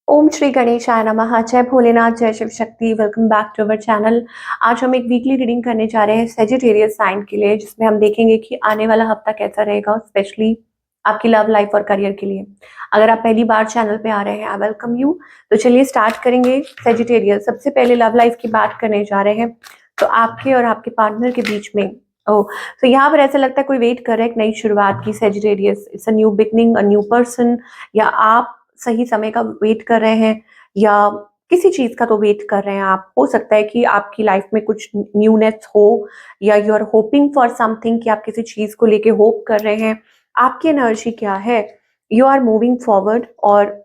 ओम श्री गणेशाय नमः। जय भोलेनाथ, जय Shiv Shakti. Welcome back to our channel. आज हम एक वीकली रीडिंग करने जा रहे हैं सेजिटेरियस साइन के लिए, जिसमें हम देखेंगे कि आने वाला हफ्ता कैसा रहेगा, स्पेशली आपकी लव लाइफ और करियर के लिए। अगर आप पहली बार चैनल पे आ रहे हैं, आई वेलकम यू। तो चलिए स्टार्ट करेंगे। सेजिटेरियस, सबसे पहले लव लाइफ की बात करने जा रहे हैं। तो आपके और आपके पार्टनर के बीच में तो यहाँ पर ऐसा लगता है कोई वेट कर रहा है एक नई शुरुआत की। Sagittarius, it's a new beginning, a new person, या आप सही समय का वेट कर रहे हैं, या किसी चीज का तो वेट कर रहे हैं आप। हो सकता है कि आपकी लाइफ में कुछ न्यूनेस हो, या you are hoping for something, कि आप किसी चीज को लेके होप कर रहे हैं। आपकी एनर्जी क्या है? You are moving forward. और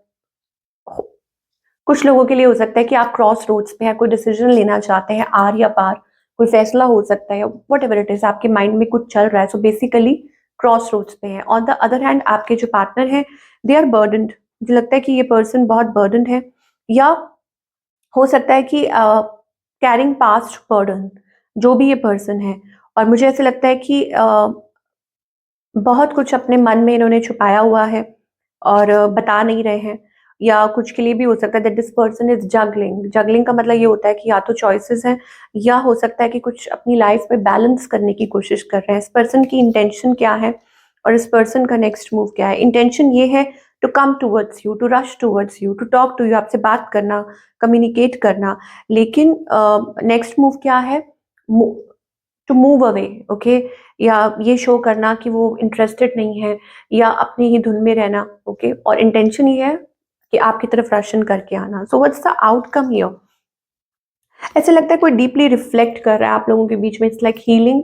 कुछ लोगों के लिए हो सकता है कि आप क्रॉस रोड्स पे हैं, कोई डिसीजन लेना चाहते हैं, आर या पार कोई फैसला हो सकता है, वट एवर इट इज, आपके माइंड में कुछ चल रहा है। सो बेसिकली क्रॉस रोड्स पे है। ऑन द अदर हैंड, आपके जो पार्टनर है, दे आर बर्डनड। मुझे लगता है कि ये पर्सन बहुत बर्डनड है, या हो सकता है कि कैरिंग पास्ट बर्डन, जो भी ये पर्सन है। और मुझे ऐसा लगता है कि बहुत कुछ अपने मन में इन्होंने छुपाया हुआ है और बता नहीं रहे हैं। या कुछ के लिए भी हो सकता है that this person is juggling. Juggling का मतलब ये होता है कि या तो चॉइसेस हैं, या हो सकता है कि कुछ अपनी लाइफ में बैलेंस करने की कोशिश कर रहे हैं। इस पर्सन की इंटेंशन क्या है और इस पर्सन का नेक्स्ट मूव क्या है? इंटेंशन ये है to come towards you, to rush towards you, to talk to you, आपसे बात करना, कम्युनिकेट करना। लेकिन नेक्स्ट मूव क्या है? To move away. ओके, या ये शो करना कि वो इंटरेस्टेड नहीं है, या अपनी ही धुन में रहना। ओके, और इंटेंशन ये है कि आपकी तरफ रशन करके आना। So what's the outcome here? ऐसा लगता है कोई डीपली रिफ्लेक्ट कर रहा है आप लोगों के बीच में। इट्स लाइक हीलिंग,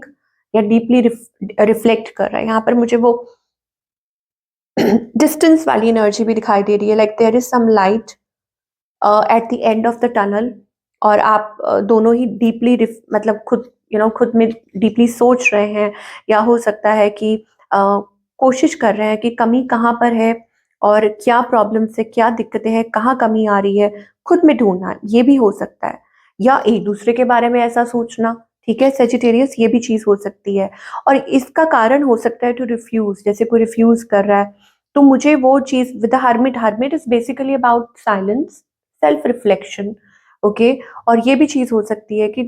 या डीपली रिफ्लेक्ट कर रहा है। यहाँ पर मुझे वो डिस्टेंस वाली एनर्जी भी दिखाई दे रही है, like there is some light at the end of the tunnel. और आप दोनों ही डीपली मतलब खुद खुद में डीपली सोच रहे हैं, या हो सकता है कि कोशिश कर रहे हैं कि कमी कहाँ पर है, और क्या प्रॉब्लम से क्या दिक्कतें हैं, कहाँ कमी आ रही है, खुद में ढूंढना। ये भी हो सकता है, या एक दूसरे के बारे में ऐसा सोचना। ठीक है सेजिटेरियस, ये भी चीज हो सकती है। और इसका कारण हो सकता है टू रिफ्यूज, जैसे कोई रिफ्यूज कर रहा है। तो मुझे वो चीज with the hermit, hermit is basically about silence, self reflection. Okay, और ये भी चीज हो सकती है कि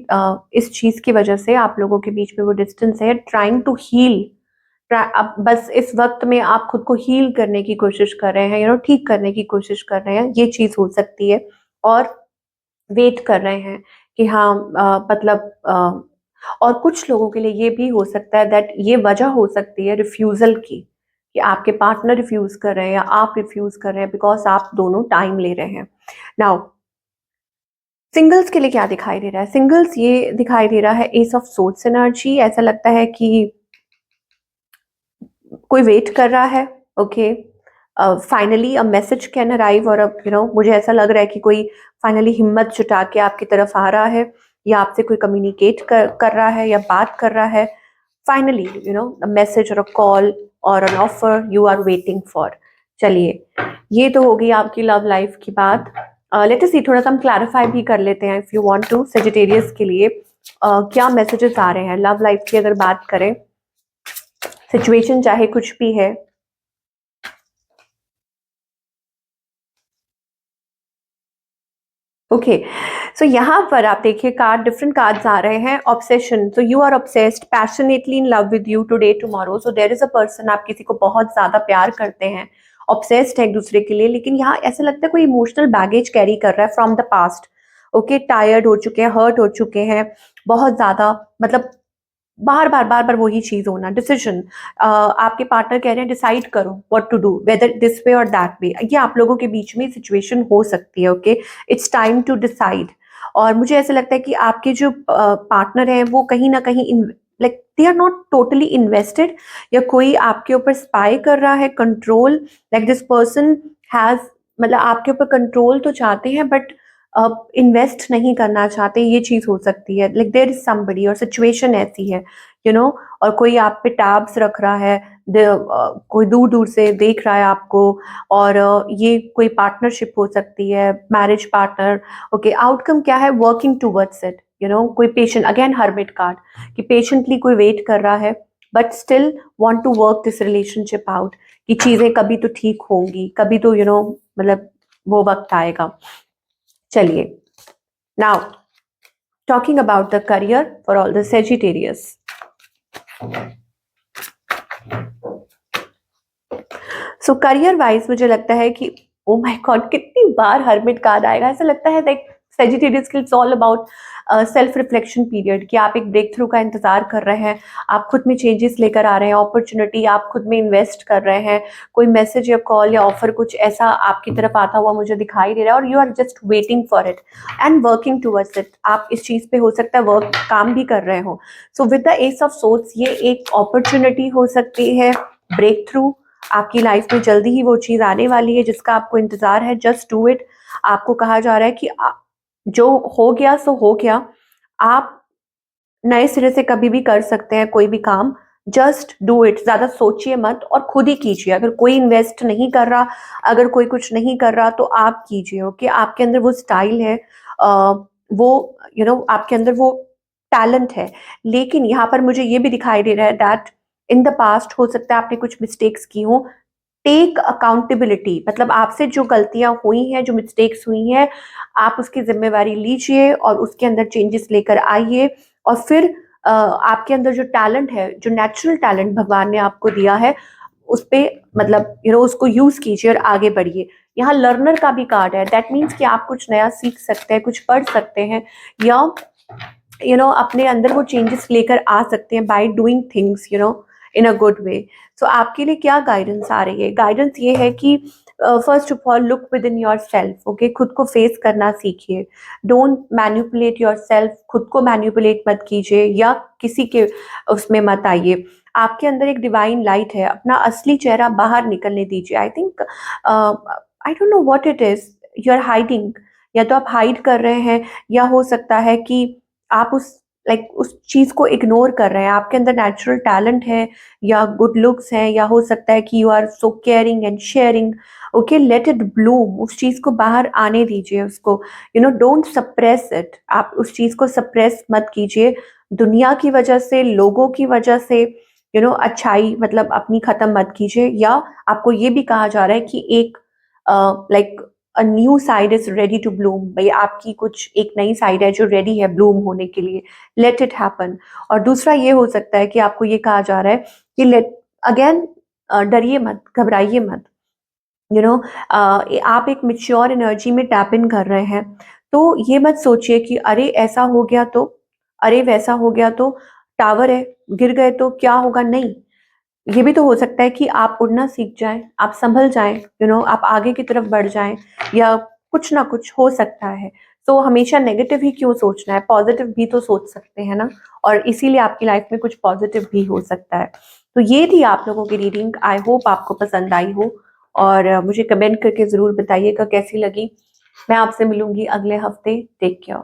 इस चीज की वजह से आप लोगों के बीच में वो डिस्टेंस है, ट्राइंग टू हील। अब बस इस वक्त में आप खुद को हील करने की कोशिश कर रहे हैं, ठीक करने की कोशिश कर रहे हैं। ये चीज हो सकती है। और वेट कर रहे हैं कि हाँ, मतलब और कुछ लोगों के लिए ये भी हो सकता है दैट ये वजह हो सकती है रिफ्यूजल की, कि आपके पार्टनर रिफ्यूज कर रहे हैं, या आप रिफ्यूज कर रहे हैं, बिकॉज आप दोनों टाइम ले रहे हैं। नाउ सिंगल्स के लिए क्या दिखाई दे रहा है? सिंगल्स ये दिखाई दे रहा है एस ऑफ सोर्ड्स एनर्जी। ऐसा लगता है कि कोई वेट कर रहा है। Okay, finally a message can arrive, और अब मुझे ऐसा लग रहा है कि कोई फाइनली हिम्मत जुटा के आपकी तरफ आ रहा है, या आपसे कोई कम्युनिकेट कर रहा है, या बात कर रहा है। फाइनली अ मैसेज और अ कॉल और an offer you are waiting for. चलिए, ये तो होगी आपकी लव लाइफ की बात। लेट अस सी, थोड़ा सा हम क्लैरिफाई भी कर लेते हैं if you want to. Sagittarius के लिए क्या मैसेजेस आ रहे हैं लव लाइफ की? अगर बात करें, सिचुएशन चाहे कुछ भी है। ओके, सो यहाँ पर आप देखिए, कार्ड, डिफरेंट कार्ड्स आ रहे हैं। Obsession, so you are obsessed passionately in love with you today tomorrow. So there is a person, आप किसी को बहुत ज्यादा प्यार करते हैं, ऑब्सेस्ड है एक दूसरे के लिए। लेकिन यहाँ ऐसा लगता है कोई इमोशनल बैगेज कैरी कर रहा है from the past. Okay, tired हो चुके हैं, हर्ट हो चुके हैं बहुत ज्यादा। मतलब बार बार वही चीज होना, डिसीजन। आपके पार्टनर कह रहे हैं डिसाइड करो what to do, whether this way और दैट वे। ये आप लोगों के बीच में सिचुएशन हो सकती है। Okay, it's time to decide. और मुझे ऐसा लगता है कि आपके जो पार्टनर हैं वो कहीं ना कहीं like they are not totally invested, या कोई आपके ऊपर स्पाई कर रहा है, control. Like this person has, मतलब आपके ऊपर कंट्रोल तो चाहते हैं, बट इन्वेस्ट नहीं करना चाहते। ये चीज हो सकती है, लाइक देयर इज समबडी, और सिचुएशन ऐसी है और कोई आप पे टैब्स रख रहा है, कोई दूर दूर से देख रहा है आपको। और ये कोई पार्टनरशिप हो सकती है, मैरिज पार्टनर। ओके, आउटकम क्या है? Working towards it. कोई पेशेंट, अगेन हर्मिट कार्ड, कि पेशेंटली कोई वेट कर रहा है, but still want to work this relationship out, कि चीजें कभी तो ठीक होंगी, कभी तो मतलब वो वक्त आएगा। चलिए, now talking about the career for all the Sagittarius. So career wise मुझे लगता है कि ओ माय गॉड, कितनी बार हरमिट कार्ड आएगा। ऐसा लगता है लाइक सेजिटेरियस के it's all about self reflection period, कि आप एक ब्रेक थ्रू का इंतजार कर रहे हैं, आप खुद में चेंजेस लेकर आ रहे हैं, अपॉर्चुनिटी आप खुद में इन्वेस्ट कर रहे हैं, कोई मैसेज या कॉल या ऑफर कुछ ऐसा आपकी तरफ आता हुआ मुझे दिखाई दे रहा है, और you are just waiting for it and working towards it. आप इस चीज पे हो सकता है वर्क काम भी कर रहे हो। So with the S of source, ये एक अपॉर्चुनिटी हो सकती है, ब्रेक थ्रू आपकी लाइफ में जल्दी ही वो चीज आने वाली है जिसका आपको इंतजार है। Just do it. आपको कहा जा रहा है कि जो हो गया सो हो गया। आप नए सिरे से कभी भी कर सकते हैं कोई भी काम। जस्ट डू इट, ज्यादा सोचिए मत और खुद ही कीजिए। अगर कोई इन्वेस्ट नहीं कर रहा, अगर कोई कुछ नहीं कर रहा, तो आप कीजिए। ओके, आपके अंदर वो स्टाइल है, वो आपके अंदर वो टैलेंट है। लेकिन यहाँ पर मुझे ये भी दिखाई दे रहा है दैट इन द पास्ट हो सकता है आपने कुछ मिस्टेक्स की हो। टेक अकाउंटेबिलिटी, मतलब आपसे जो गलतियां हुई हैं, जो मिस्टेक्स हुई हैं, आप उसकी जिम्मेवारी लीजिए और उसके अंदर चेंजेस लेकर आइए। और फिर आपके अंदर जो टैलेंट है, जो नेचुरल टैलेंट भगवान ने आपको दिया है, उस पे मतलब उसको यूज कीजिए और आगे बढ़िए। यहाँ लर्नर का भी कार्ड है, दैट मीन्स कि आप कुछ नया सीख सकते हैं, कुछ पढ़ सकते हैं, या अपने अंदर वो चेंजेस लेकर आ सकते हैं by doing things in a good way. So आपके लिए क्या गाइडेंस आ रही है? गाइडेंस ये है कि first of all look with in your self. Okay, खुद को फेस करना सीखिए। डोंट मैन्युपुलेट योर सेल्फ, खुद को मैन्युपुलेट मत कीजिए या किसी के उसमें मत आइए। आपके अंदर एक डिवाइन लाइट है, अपना असली चेहरा बाहर निकलने दीजिए। I think I don't know what it is you are hiding. या तो आप हाइड कर रहे हैं, या हो सकता है कि आप उस चीज को इग्नोर कर रहे हैं। आपके अंदर नेचुरल टैलेंट है, या गुड लुक्स हैं, या हो सकता है कि you are so caring and sharing. Okay, let it bloom. उस चीज को बाहर आने दीजिए, उसको डोंट सप्रेस इट। आप उस चीज को सप्रेस मत कीजिए। दुनिया की वजह से, लोगों की वजह से अच्छाई मतलब अपनी खत्म मत कीजिए। या आपको ये भी कहा जा रहा है कि एक like a new side is ready to bloom. भाई, आपकी कुछ एक नई साइड है जो रेडी है ब्लूम होने के लिए। Let it happen. और दूसरा ये हो सकता है कि आपको ये कहा जा रहा है कि लेट अगेन, डरिए मत, घबराइए मत। आप एक मिच्योर एनर्जी में टैप इन कर रहे हैं। तो ये मत सोचिए कि अरे ऐसा हो गया तो, अरे वैसा हो गया तो, टावर है, गिर गए तो क्या होगा। नहीं, ये भी तो हो सकता है कि आप उड़ना सीख जाएं, आप संभल जाएं, आप आगे की तरफ बढ़ जाएं, या कुछ ना कुछ हो सकता है। तो हमेशा नेगेटिव ही क्यों सोचना है, पॉजिटिव भी तो सोच सकते हैं ना। और इसीलिए आपकी लाइफ में कुछ पॉजिटिव भी हो सकता है। तो ये थी आप लोगों की रीडिंग। आई होप आपको पसंद आई हो, और मुझे कमेंट करके जरूर बताइएगा कैसी लगी। मैं आपसे मिलूंगी अगले हफ्ते। Take care.